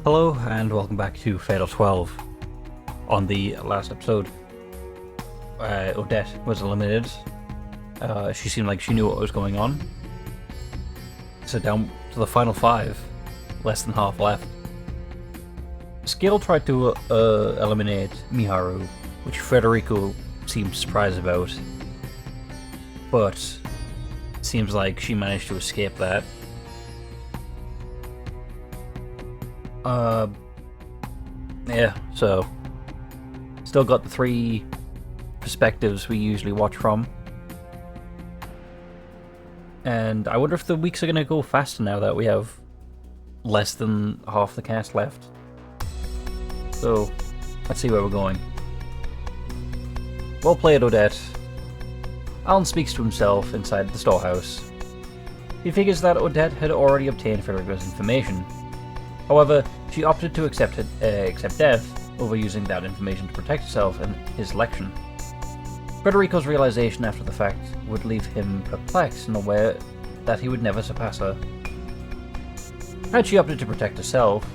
Hello and welcome back to Fatal 12. On the last episode, Odette was eliminated. She seemed like she knew what was going on. So down to the final 5, less than half left. Scale tried to eliminate Miharu, which Federico seemed surprised about. But it seems like she managed to escape that. Yeah, so still got the 3 perspectives we usually watch from. And I wonder if the weeks are going to go faster now that we have less than half the cast left. So, let's see where we're going. Well played, Odette. Alan speaks to himself inside the storehouse. He figures that Odette had already obtained Federico's information. However, she opted to accept death over using that information to protect herself and his election. Federico's realization after the fact would leave him perplexed and aware that he would never surpass her. Had she opted to protect herself,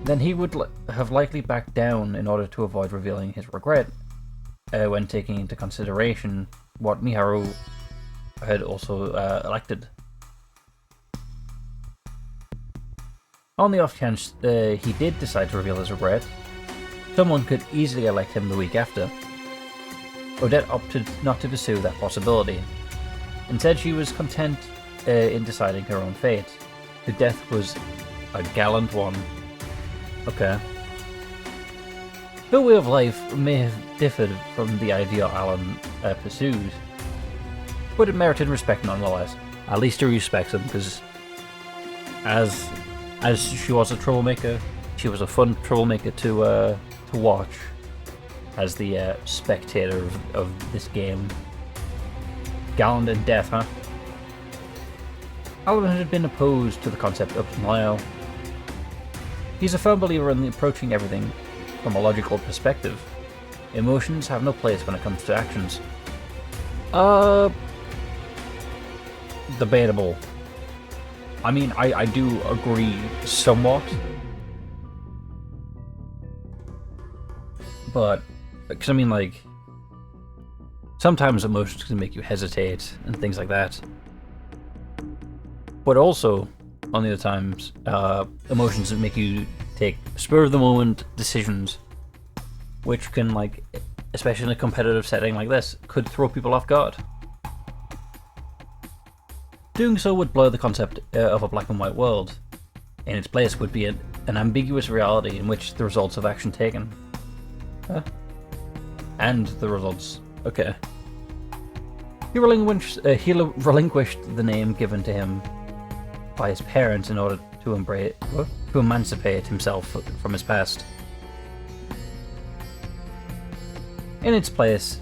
then he would have likely backed down in order to avoid revealing his regret when taking into consideration what Miharu had also elected. On the off chance he did decide to reveal his regret, someone could easily elect him the week after. Odette opted not to pursue that possibility. Instead, she was content in deciding her own fate. Her death was a gallant one. Okay. Her way of life may have differed from the ideal Alan pursued, but it merited respect nonetheless. At least he respects him, because as she was a troublemaker, she was a fun troublemaker to watch as the spectator of this game. Gallant in death, huh? Alan had been opposed to the concept up to now. He's a firm believer in approaching everything from a logical perspective. Emotions have no place when it comes to actions. Debatable. I mean, I do agree somewhat. But, because I mean, like, sometimes emotions can make you hesitate and things like that. But also, on the other times, emotions that make you take spur-of-the-moment decisions, which can, like, especially in a competitive setting like this, could throw people off guard. Doing so would blur the concept of a black and white world. In its place would be an ambiguous reality in which the results of action taken. And the results. Okay. He relinquished the name given to him by his parents in order to emancipate himself from his past. In its place,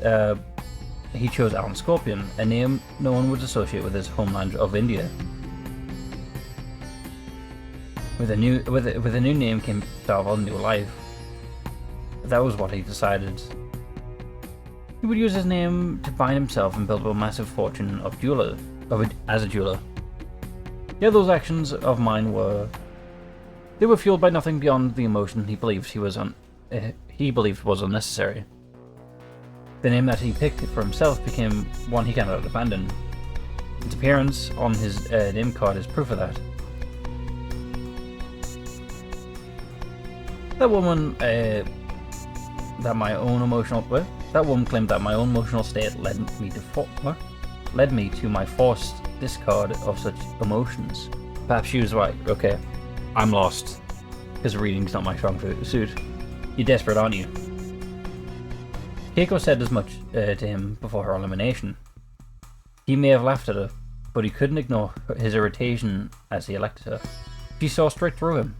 he chose Alan Scorpion, a name no one would associate with his homeland of India. With a new name came start of a new life. That was what he decided. He would use his name to bind himself and build up a massive fortune as a jeweler. Yet those actions of mine were fueled by nothing beyond the emotion he believed was unnecessary. The name that he picked for himself became one he cannot abandon. Its appearance on his name card is proof of that. That woman claimed that my own emotional state led me to my forced discard of such emotions. Perhaps she was right. Okay, I'm lost, because reading's not my strong suit. You're desperate, aren't you? Keiko said as much to him before her elimination. He may have laughed at her, but he couldn't ignore his irritation as he elected her. She saw straight through him.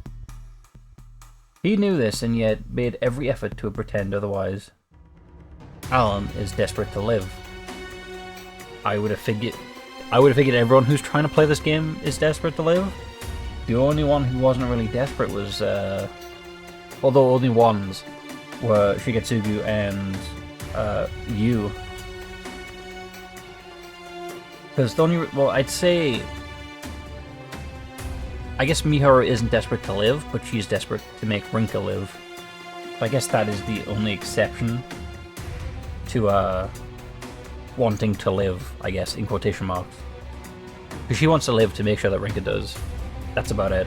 He knew this and yet made every effort to pretend otherwise. Alan is desperate to live. I would have figured everyone who's trying to play this game is desperate to live. The only one who wasn't really desperate was, although only ones were Shigetsugu and Yu. Because the only, well, I'd say I guess Miharu isn't desperate to live, but she's desperate to make Rinka live. I guess that is the only exception to wanting to live, I guess, in quotation marks. Because she wants to live to make sure that Rinka does. That's about it.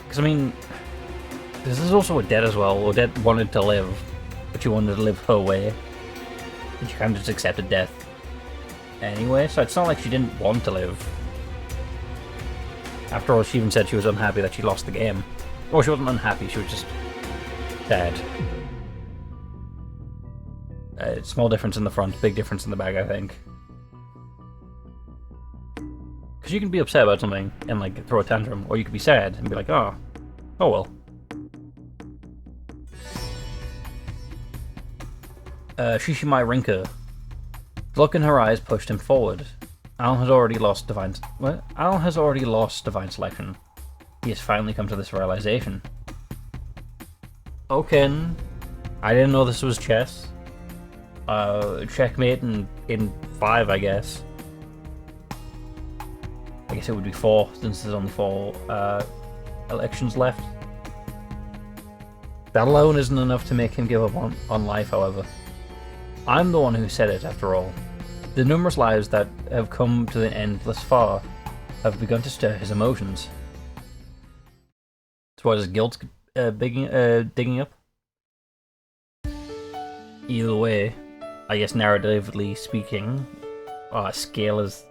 Because, I mean, this is also Odette as well. Odette wanted to live, but she wanted to live her way. And she kind of just accepted death anyway, so it's not like she didn't want to live. After all, she even said she was unhappy that she lost the game. Or she wasn't unhappy, she was just sad. Small difference in the front, big difference in the back, I think. Because you can be upset about something and, like, throw a tantrum, or you could be sad and be like, oh well. Shishimai Rinka. The look in her eyes pushed him forward. Alan has already lost divine... What? Alan has already lost divine selection. He has finally come to this realization. Okay, I didn't know this was chess. Checkmate in 5, I guess. I guess it would be 4, since there's only 4 elections left. That alone isn't enough to make him give up on life, however. I'm the one who said it, after all. The numerous lives that have come to an end thus far have begun to stir his emotions. So what is guilt digging up? Either way, I guess narratively speaking, Scale is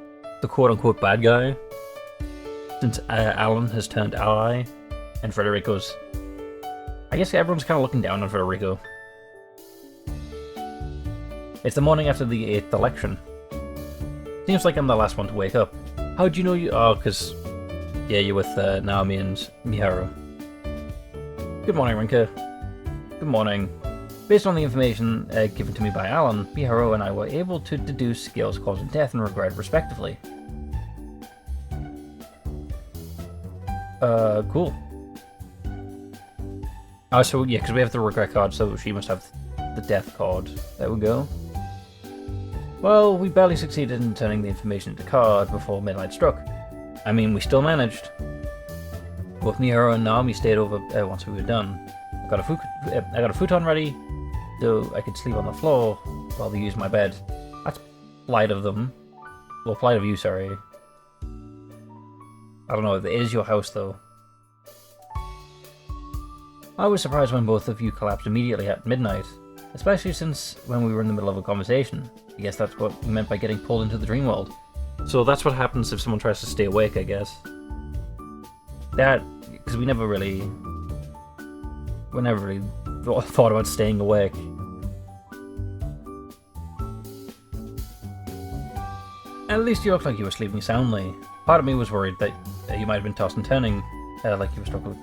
the quote-unquote bad guy, since Alan has turned ally, and Federico's... I guess everyone's kind of looking down on Federico. It's the morning after the 8th election. Seems like I'm the last one to wake up. How'd you know you... Oh, because... Yeah, you're with Naomi and Miharu. Good morning, Rinka. Good morning. Based on the information given to me by Alan, Miharu and I were able to deduce Scale's cause of death and regret, respectively. Cool. Oh, so yeah, because we have the regret card, so she must have the death card. There we go. Well, we barely succeeded in turning the information into card before midnight struck. I mean, we still managed. Both Miharu and Naomi stayed over once we were done. I got a futon ready, so I could sleep on the floor while they used my bed. That's polite of them. Well, polite of you, sorry. I don't know, it is your house, though. I was surprised when both of you collapsed immediately at midnight, especially since when we were in the middle of a conversation. I guess that's what you meant by getting pulled into the dream world. So that's what happens if someone tries to stay awake, I guess. Because we never really thought about staying awake. At least you looked like you were sleeping soundly. Part of me was worried that you might have been tossing and turning, like you were struck with...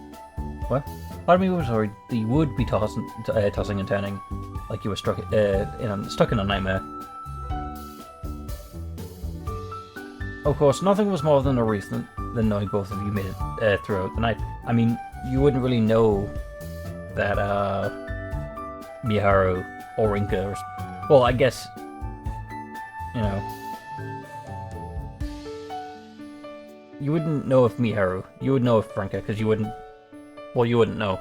What? Part of me was worried that you would be tossing and turning, like you were stuck in a nightmare. Of course, nothing was more than a relief than knowing both of you made it throughout the night. I mean, you wouldn't really know that Miharu or Rinka... Well, I guess, you know... You wouldn't know if Miharu. You would know if Rinka, because you wouldn't... Well, you wouldn't know.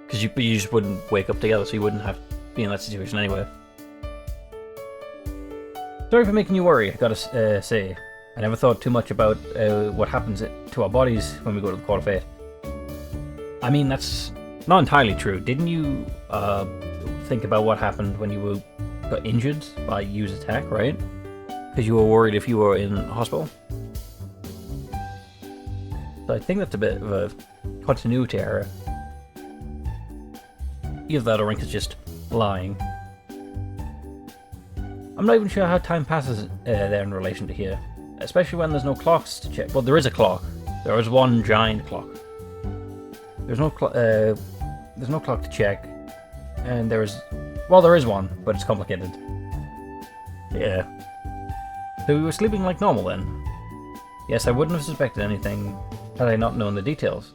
Because you just wouldn't wake up together, so you wouldn't have to be in that situation anyway. Sorry for making you worry, I gotta say. I never thought too much about what happens to our bodies when we go to the Court of Fate. I mean, that's not entirely true. Didn't you think about what happened when you got injured by Yu's attack, right? Because you were worried if you were in hospital? So I think that's a bit of a continuity error. Either that or Rinka's just lying. I'm not even sure how time passes there in relation to here. Especially when there's no clocks to check. Well, there is a clock. There is one giant clock. There's no clock to check. And there is... Well, there is one, but it's complicated. Yeah. So we were sleeping like normal then. Yes, I wouldn't have suspected anything had I not known the details.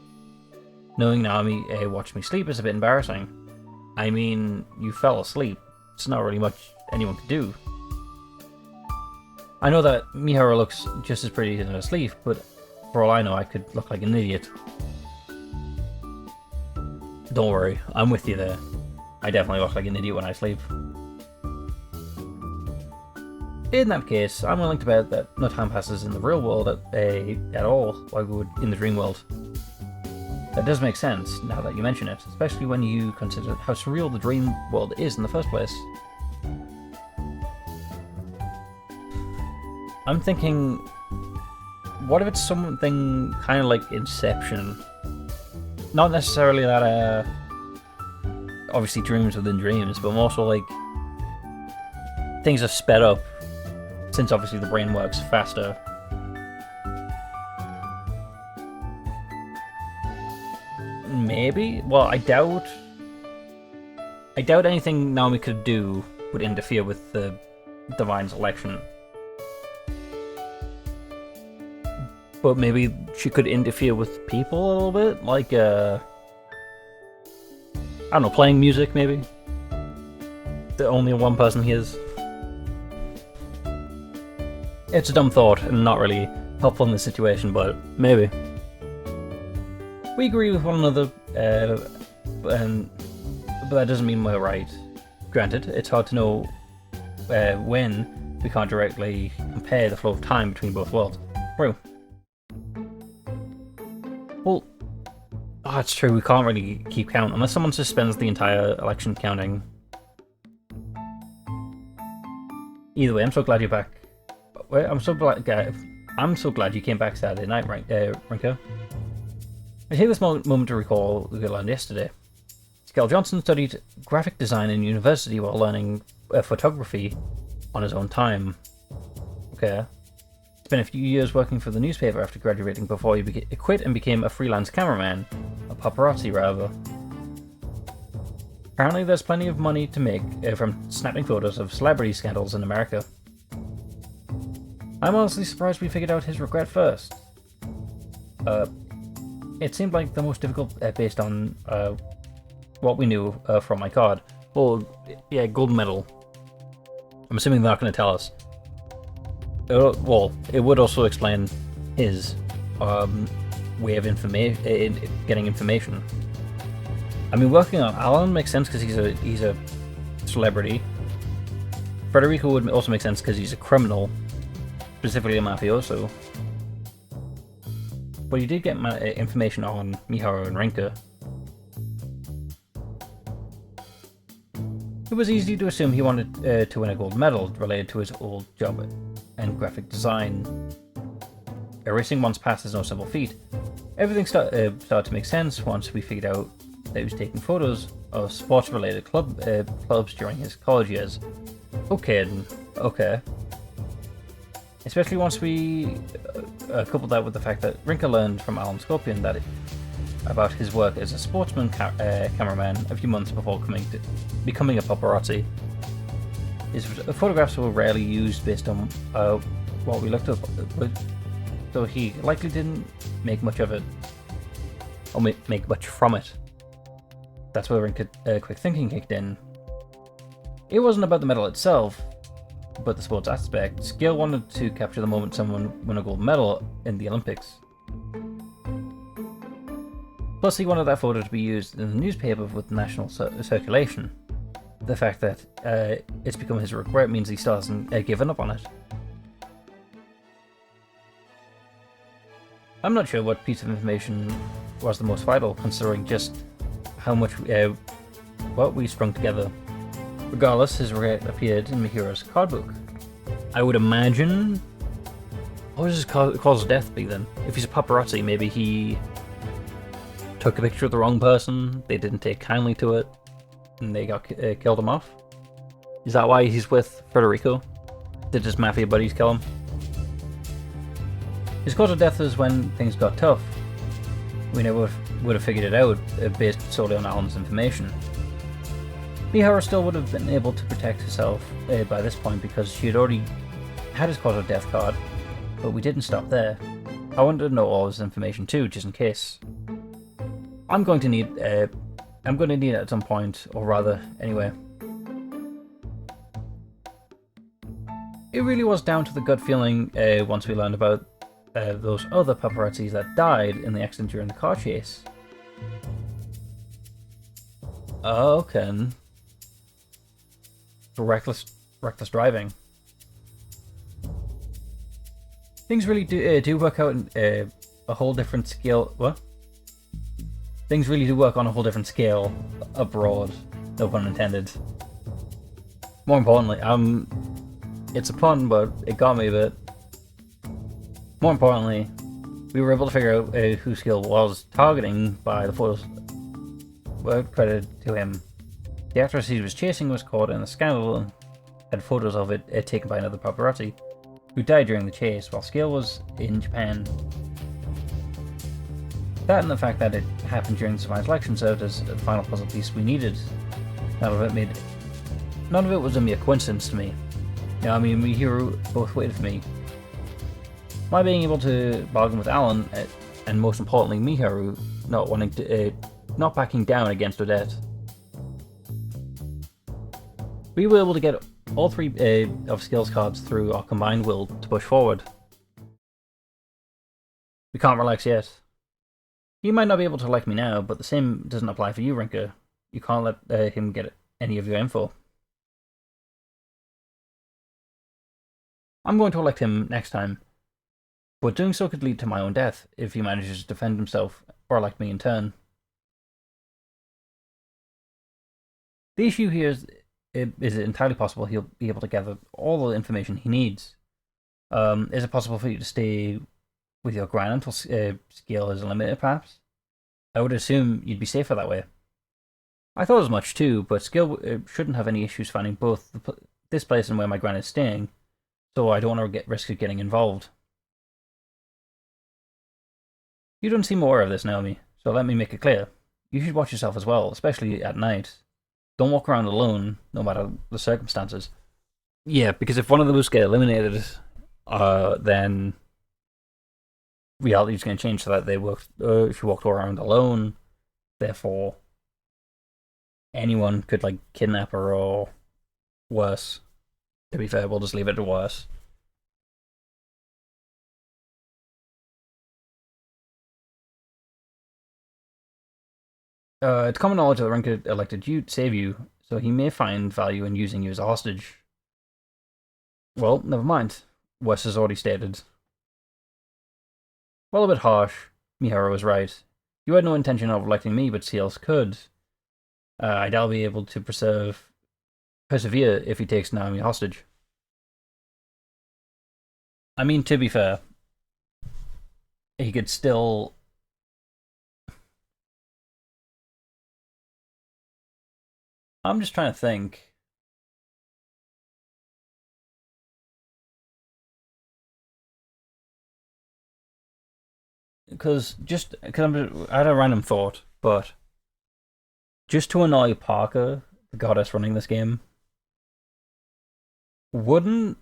Knowing Naomi watched me sleep is a bit embarrassing. I mean, you fell asleep. It's not really much anyone could do. I know that Miharu looks just as pretty in her sleep, but For all I know, I could look like an idiot. Don't worry, I'm with you there. I definitely look like an idiot when I sleep. In that case, I'm willing to bet that no time passes in the real world at all like we would in the dream world. That does make sense, now that you mention it, especially when you consider how surreal the dream world is in the first place. I'm thinking, what if it's something kind of like Inception? Not necessarily that, obviously dreams within dreams, but more so like things are sped up, since obviously the brain works faster. Maybe? Well, I doubt anything Naomi could do would interfere with the Divine's election. But maybe she could interfere with people a little bit, like, I don't know, playing music, maybe? That only one person hears. It's a dumb thought, and not really helpful in this situation, but maybe. We agree with one another, but that doesn't mean we're right. Granted, it's hard to know when we can't directly compare the flow of time between both worlds. True. Well, it's true, we can't really keep count unless someone suspends the entire election counting. Either way, I'm so glad you're back. I'm so glad you came back Saturday night, Rinko. I take this moment to recall we learned yesterday. Skel Johnson studied graphic design in university while learning photography on his own time. Okay. Spent a few years working for the newspaper after graduating before he quit and became a freelance cameraman, a paparazzi rather. Apparently there's plenty of money to make from snapping photos of celebrity scandals in America. I'm honestly surprised we figured out his regret first. It seemed like the most difficult based on what we knew from my card. Well, yeah, gold medal. I'm assuming they're not going to tell us. Well, it would also explain his way of getting information. I mean, working on Alan makes sense because he's a celebrity. Federico would also make sense because he's a criminal, specifically a mafioso. But he did get information on Miharu and Rinka. It was easy to assume he wanted to win a gold medal related to his old job and graphic design. Erasing one's past is no simple feat. Everything started to make sense once we figured out that he was taking photos of sports-related clubs during his college years. Okay, then. Okay. Especially once we coupled that with the fact that Rinka learned from Alan Scorpion about his work as a sportsman cameraman a few months before becoming a paparazzi. His photographs were rarely used based on what we looked up, so he likely didn't make much of it, or make much from it. That's where Rinka quick thinking kicked in. It wasn't about the medal itself, but the sports aspect. Gil wanted to capture the moment someone won a gold medal in the Olympics. Plus, he wanted that photo to be used in the newspaper with national circulation. The fact that it's become his regret means he still hasn't given up on it. I'm not sure what piece of information was the most vital, considering just how much what we strung together. Regardless, his regret appeared in Mihiro's card book. I would imagine... What would his cause of death be then? If he's a paparazzi, maybe he took a picture of the wrong person, they didn't take kindly to it, and they got killed him off? Is that why he's with Federico? Did his mafia buddies kill him? His cause of death is when things got tough. We never would have figured it out based solely on Alan's information. Miharu still would have been able to protect herself by this point because she had already had his cause of death card, but we didn't stop there. I wanted to know all his information too, just in case. I'm going to need it at some point, or rather, anyway. It really was down to the gut feeling once we learned about those other paparazzis that died in the accident during the car chase. Okay. Reckless driving. Things really do work out in a whole different scale. What? Things really do work on a whole different scale abroad. No pun intended. More importantly, it's a pun, but it got me a bit. More importantly, we were able to figure out who Skill was targeting by the photos. Well, credit to him. The actress he was chasing was caught in a scandal and had photos of it taken by another paparazzi, who died during the chase while Scale was in Japan. That and the fact that it happened during the surprise election served as the final puzzle piece we needed. None of it was a mere coincidence to me. Naomi and Mihiru both waited for me. My being able to bargain with Alan, and most importantly Mihiru, not backing down against Odette. We were able to get all three of Skill's cards through our combined will to push forward. We can't relax yet. He might not be able to elect me now, but the same doesn't apply for you, Rinka. You can't let him get any of your info. I'm going to elect him next time, but doing so could lead to my own death if he manages to defend himself or elect me in turn. The issue here is it entirely possible he'll be able to gather all the information he needs. Is it possible for you to stay with your gran until Scale is eliminated, perhaps? I would assume you'd be safer that way. I thought as much too, but Scale shouldn't have any issues finding both this place and where my gran is staying, so I don't want to risk getting involved. You don't seem aware of this, Naomi, so let me make it clear. You should watch yourself as well, especially at night. Don't walk around alone, no matter the circumstances. Yeah, because if one of those get eliminated, then reality is going to change so that she walked around alone. Therefore, anyone could kidnap her or worse. To be fair, we'll just leave it to worse. It's common knowledge that Rinka elected you to save you, so he may find value in using you as a hostage. Well, never mind. Wes has already stated. Well, a bit harsh. Miharu was right. You had no intention of electing me, but Seals could. I doubt I'll be able to persevere if he takes Naomi hostage. I mean, to be fair, he could still... I'm just trying to think. Because I had a random thought, but just to annoy Parker, the goddess running this game, wouldn't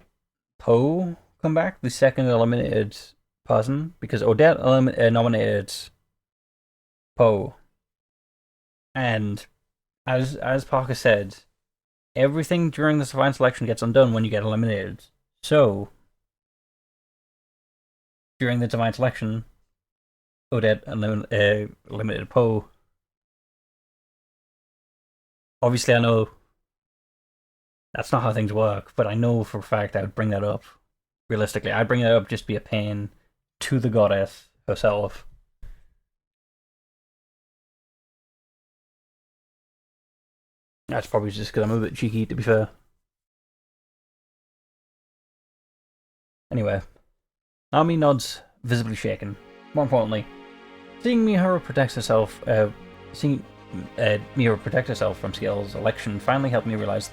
Poe come back, the second eliminated person? Because Odette nominated Poe, and as Parker said, everything during the Divine Selection gets undone when you get eliminated. So, during the Divine Selection, Odette eliminated Poe. Obviously, I know that's not how things work, but I know for a fact I would bring that up. Realistically, I'd bring that up just to be a pain to the goddess herself. That's probably just because I'm a bit cheeky, to be fair. Anyway, Naomi nods, visibly shaken. More importantly, seeing Miharu protect herself from Scale's election finally helped me realize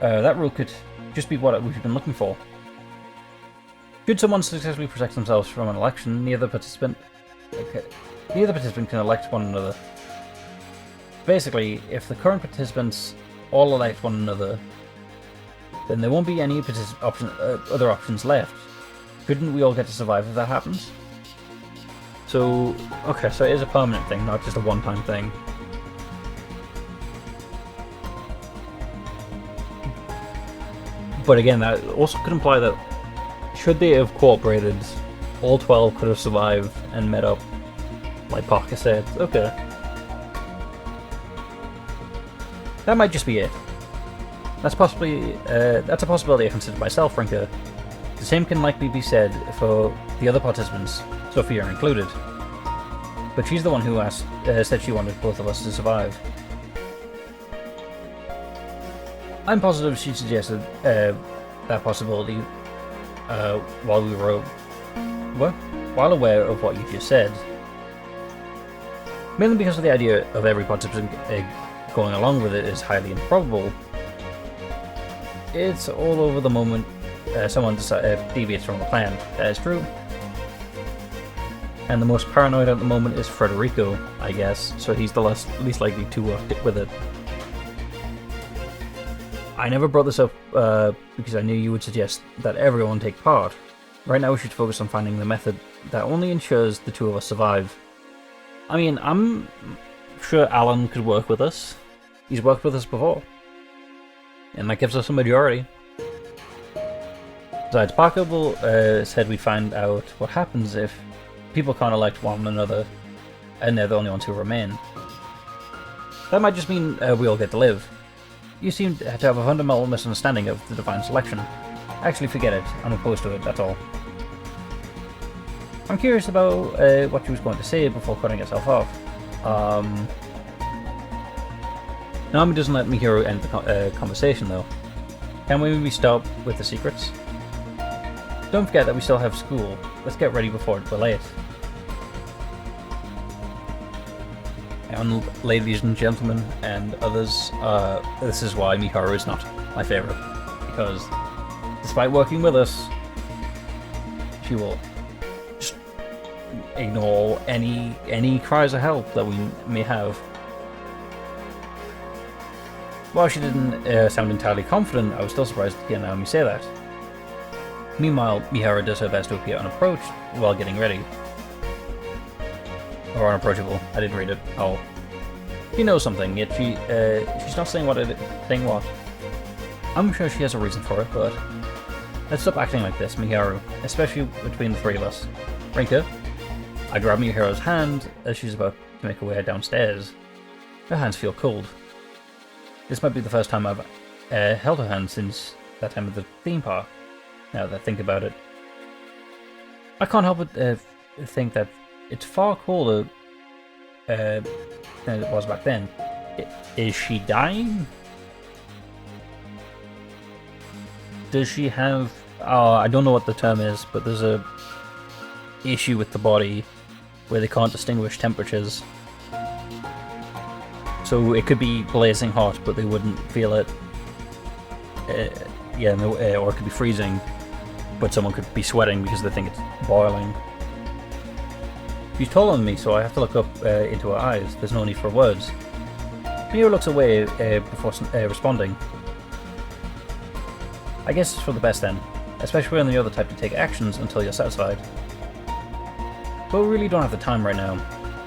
that rule could just be what we've been looking for. Should someone successfully protect themselves from an election, neither participant can elect one another. Basically, if the current participants all elect one another, then there won't be any other options left. Couldn't we all get to survive if that happens? So, okay, so it is a permanent thing, not just a one-time thing. But again, that also could imply that should they have cooperated all 12 could have survived and met up, like Parker said. Okay. That might just be it. That's a possibility I considered myself, Rinka. The same can likely be said for the other participants, Sophia included. But she's the one who said she wanted both of us to survive. I'm positive she suggested that possibility while aware of what you just said. Mainly because of the idea of every participant going along with it is highly improbable. It's all over the moment someone deviates from the plan. That is true. And the most paranoid at the moment is Federico, I guess, so he's the least likely to stick with it. I never brought this up because I knew you would suggest that everyone take part. Right now we should focus on finding the method that only ensures the two of us survive. I mean, I'm sure Alan could work with us. He's worked with us before. And that gives us a majority. Besides, Parker said we'd find out what happens if people can't elect one another and they're the only ones who remain. That might just mean we all get to live. You seem to have a fundamental misunderstanding of the divine selection. Actually, forget it. I'm opposed to it, that's all. I'm curious about what you was going to say before cutting yourself off. Naomi doesn't let Mihiru end the conversation, though. Can we maybe stop with the secrets? Don't forget that we still have school. Let's get ready before we're late. And ladies and gentlemen and others, this is why Mihiru is not my favourite. Because despite working with us, she will just ignore any cries of help that we may have. While she didn't sound entirely confident, I was still surprised to hear Naomi say that. Meanwhile, Mihiru does her best to appear unapproached while getting ready. Or unapproachable. I didn't read it. Oh. She knows something, yet she's not saying what. I'm sure she has a reason for it, but let's stop acting like this, Mihiru, especially between the three of us. Rinka. I grab Mihiru's hand as she's about to make her way downstairs. Her hands feel cold. This might be the first time I've held her hand since that time at the theme park, now that I think about it. I can't help but think that it's far colder than it was back then. Is she dying? Does she have... I don't know what the term is, but there's a issue with the body where they can't distinguish temperatures. So it could be blazing hot, but they wouldn't feel it. Or it could be freezing, but someone could be sweating because they think it's boiling. She's taller than me, so I have to look up into her eyes. There's no need for words. Mia looks away before responding. I guess it's for the best then, especially when you're the type to take actions until you're satisfied. But we really don't have the time right now.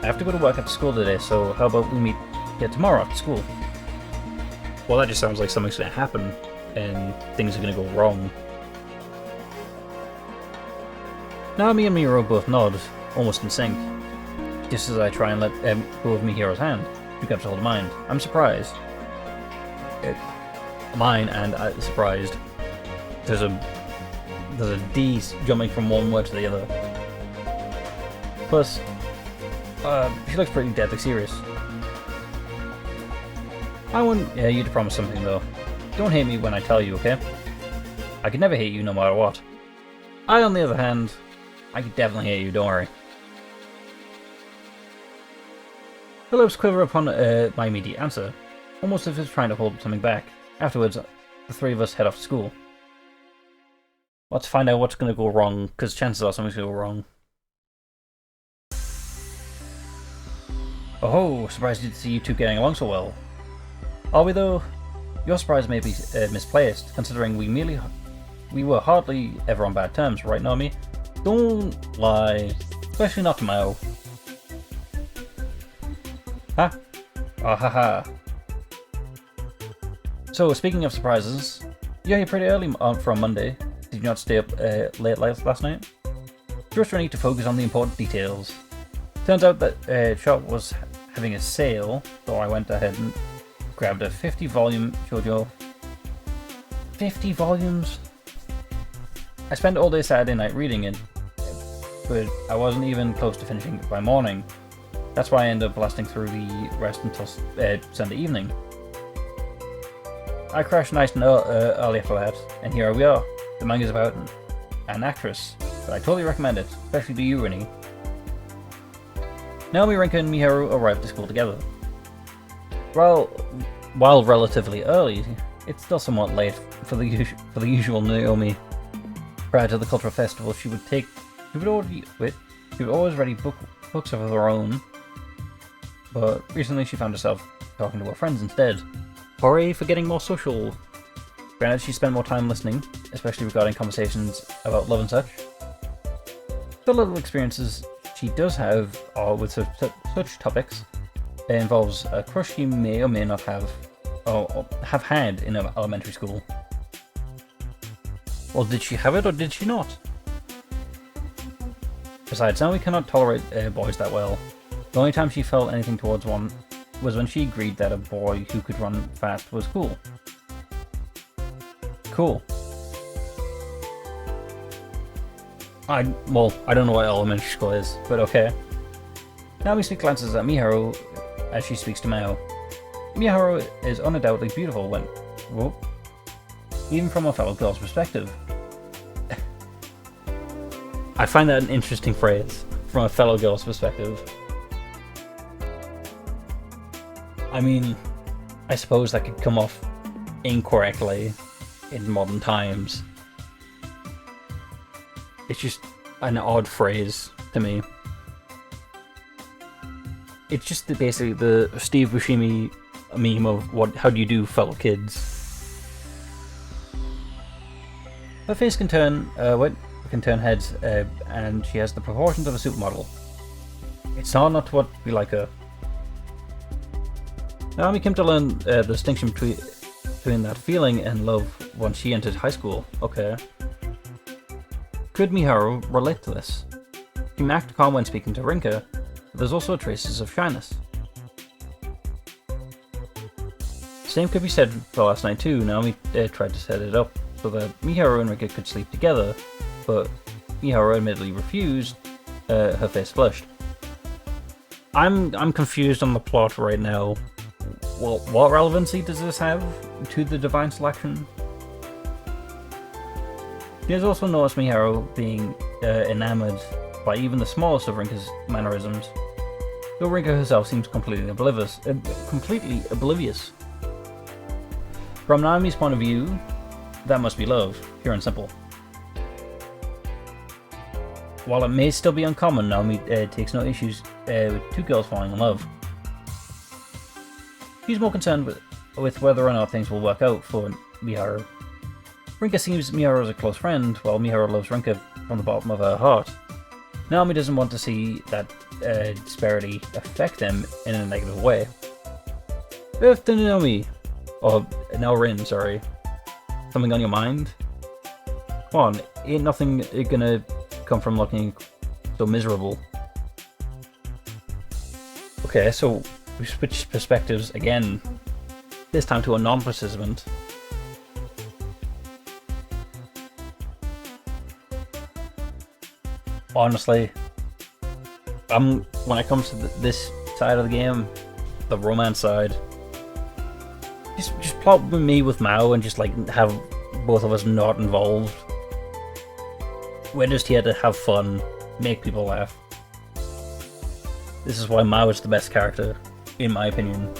I have to go to work after school today, so how about we meet tomorrow after school? Well, that just sounds like something's going to happen, and things are going to go wrong. Naomi and Mihiru both nod, almost in sync. Just as I try and let go of Mihiru's hand, she grabs hold of mine. I'm surprised. Mine and surprised. There's a D jumping from one word to the other. Plus, she looks pretty deadly serious. I want you to promise something though. Don't hate me when I tell you, okay? I could never hate you no matter what. On the other hand, I could definitely hate you, don't worry. Her lips quiver upon my immediate answer, almost as if it's trying to hold something back. Afterwards, the three of us head off to school. Let's find out what's going to go wrong, because chances are something's going to go wrong. Oh, surprised to see you two getting along so well. Are we though? Your surprise may be misplaced, considering we were hardly ever on bad terms, right, Naomi? Don't lie, especially not to Mao. Huh? Ah ha ha. So, speaking of surprises, you're here pretty early for a Monday. Did you not stay up late last night? Just need to focus on the important details. Turns out that shop was having a sale, so I went ahead and grabbed a 50-volume shoujo. 50 volumes? I spent all day Saturday night reading it, but I wasn't even close to finishing it by morning. That's why I ended up blasting through the rest until Sunday evening. I crashed nice and early after that, and here we are. The manga's about an actress, but I totally recommend it, especially to you, Rini. Naomi, Rinka, and Miharu arrived to school together. Well, while relatively early, it's still somewhat late for the usual Naomi. Prior to the cultural festival, she would always ready books of her own, but recently she found herself talking to her friends instead. Hooray for getting more social. Granted, she spent more time listening, especially regarding conversations about love and such. The little experiences she does have with such topics involves a crush she may or may not have, or have had in elementary school. Well, did she have it or did she not? Besides, Naomi cannot tolerate boys that well. The only time she felt anything towards one was when she agreed that a boy who could run fast was cool. Cool. I don't know what elementary school is, but okay. Naomi glances at Miharu as she speaks to Mao. Miharu is undoubtedly beautiful even from a fellow girl's perspective. I find that an interesting phrase, from a fellow girl's perspective. I mean, I suppose that could come off incorrectly in modern times. It's just an odd phrase to me. It's just basically the Steve Buscemi meme of how do you do, fellow kids. Her face can turn heads, and she has the proportions of a supermodel. It's hard not to be like her. Naomi came to learn the distinction between that feeling and love when she entered high school. Okay. Could Miharu relate to this? She may act calm when speaking to Rinka, but there's also traces of shyness. Same could be said for last night too. Naomi tried to set it up so that Miharu and Rinka could sleep together, but Miharu admittedly refused. Her face flushed. I'm confused on the plot right now. Well, what relevancy does this have to the divine selection? She has also noticed Miharu being enamored by even the smallest of Rinka's mannerisms, though Rinka herself seems completely oblivious. From Naomi's point of view, that must be love, pure and simple. While it may still be uncommon, Naomi takes no issues with two girls falling in love. She's more concerned with whether or not things will work out for Miharu. Rinka seems Miharu as a close friend, while Miharu loves Rinka from the bottom of her heart. Naomi doesn't want to see that disparity affect them in a negative way. Earth to Naomi, or Naorin, sorry. Something on your mind? Come on, ain't nothing gonna come from looking so miserable. Okay, so we switched perspectives again, this time to a non-participant. Honestly, when it comes to this side of the game, the romance side, just plot me with Mao and just like have both of us not involved. We're just here to have fun, make people laugh. This is why Mao is the best character, in my opinion.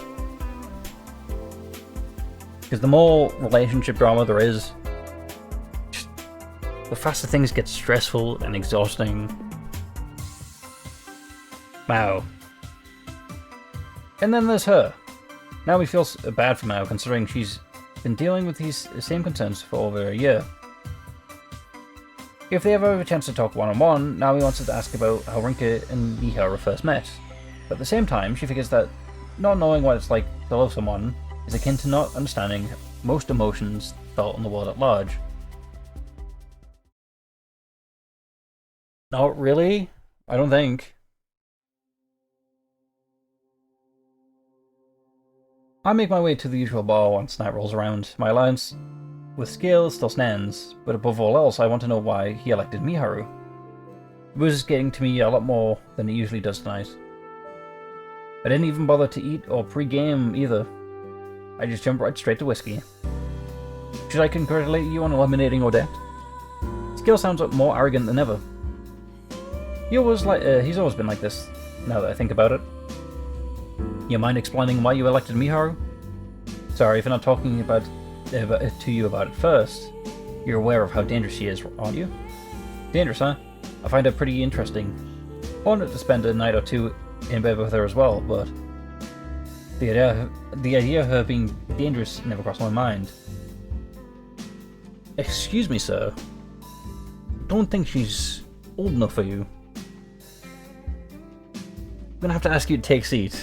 Because the more relationship drama there is, the faster things get stressful and exhausting. Mao. And then there's her. Now we feel bad for Mao, considering she's been dealing with these same concerns for over a year. If they ever have a chance to talk one-on-one, Naomi wants to ask about how Rinka and Miharu first met. But at the same time, she figures that not knowing what it's like to love someone is akin to not understanding most emotions felt in the world at large. Not really. I don't think. I make my way to the usual bar once night rolls around. My alliance with Scale still stands, but above all else, I want to know why he elected Miharu. The booze is getting to me a lot more than it usually does tonight. I didn't even bother to eat or pre-game either. I just jumped right straight to whiskey. Should I congratulate you on eliminating Odette? Scale sounds more arrogant than ever. He's always been like this, now that I think about it. You mind explaining why you elected Miharu? Sorry for not talking to you about it first. You're aware of how dangerous she is, aren't you? Dangerous, huh? I find her pretty interesting. I wanted to spend a night or two in bed with her as well, but the idea of her being dangerous never crossed my mind. Excuse me, sir. Don't think she's old enough for you. I'm gonna have to ask you to take a seat.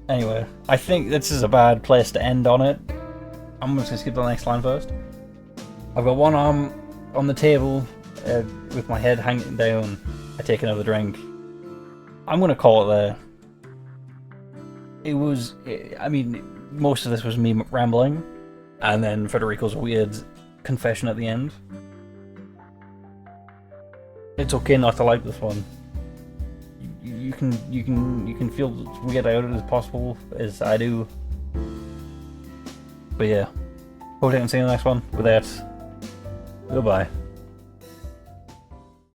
Anyway, I think this is a bad place to end on it. I'm just gonna skip the next line first. I've got one arm on the table with my head hanging down. I take another drink. I'm gonna call it there. I mean, most of this was me rambling, and then Federico's weird confession at the end. It's okay not to like this one. You can feel as weird out as possible as I do. But yeah, hope I can see you in the next one. With that, goodbye.